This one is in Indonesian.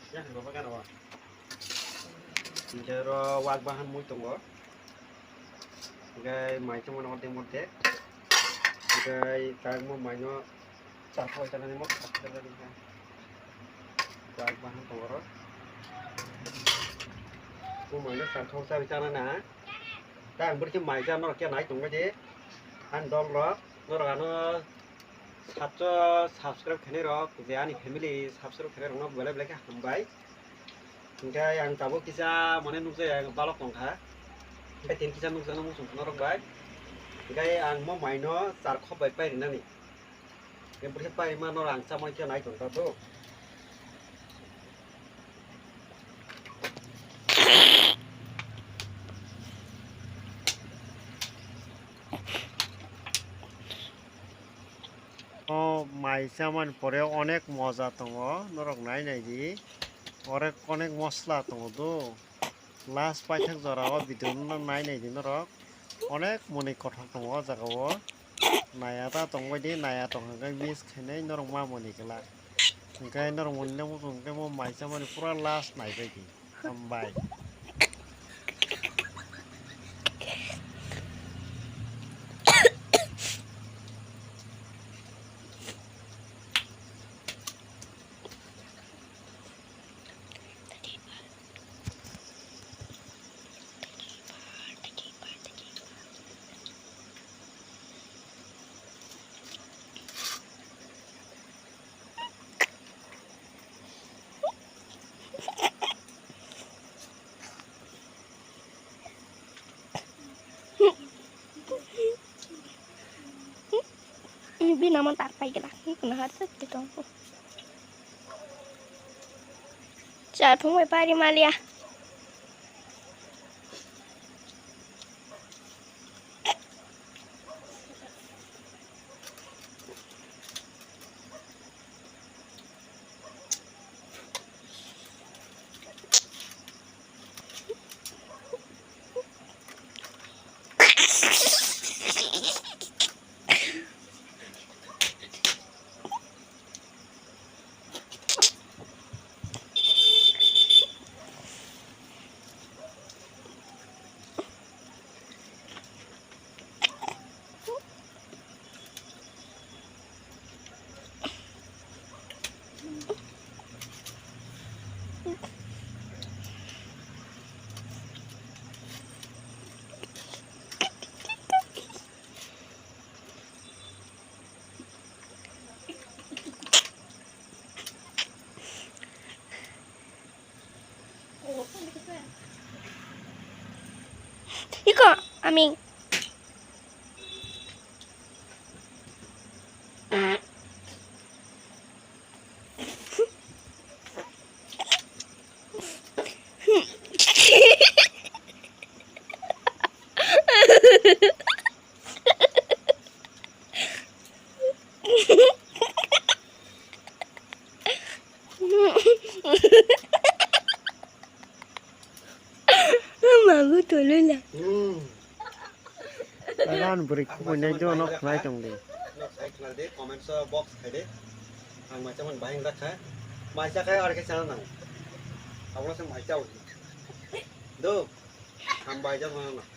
Ya, bapak kan apa? Jero wag bahan muy tunggu. Gai mai cuma nomor timur deh. Gai kang mau mainnya capo cara nih mau capo tadi kan. Wag bahan tunggu. Mau mainnya capo saya bicara nah. Kang berarti mai cara nomor kia naik tunggu aja. Dong roh, nó sabso subscribe kene roh, jadi family subscribe kene roh, boleh boleh kah kembali. Hingga yang tahu kisah mana nunggu yang balok tongkah. Tin kisah nunggu sana musuh norok baik. Hingga yang mau main no sarkop baik baik nani. Yang bersiapa iman orang sama kia naik tongkah tuh. মাই চামান পরে অনেক মজা দङ নরক নাইনাयदि অনেক মশলা দङ তো লাস্ট পাইথাক জরাও ভিডিও নাইनायदि নরক অনেক মনে কথা দङ জাগাও নায়া তা দंबायदि नाया दंहांगाय मिस खायनाय नरक मा मनि गला ओंखाय नरक मनिना मुजों ओंखाय मो माइ चामान पुरा लास्ट नायबायदि हामबाय Ini naman takpay ka lang. Naharap dito ako. Saat mo may pari Malia. Iko, Aming. Mama tolong lah. Tahan break punya itu anak naik dong deh. Naik nanti comment box ada. Ang macam mana bahing rak ha? Macam kayak orang kesana nang. Aku langsung macam. Do, hambai aja mana?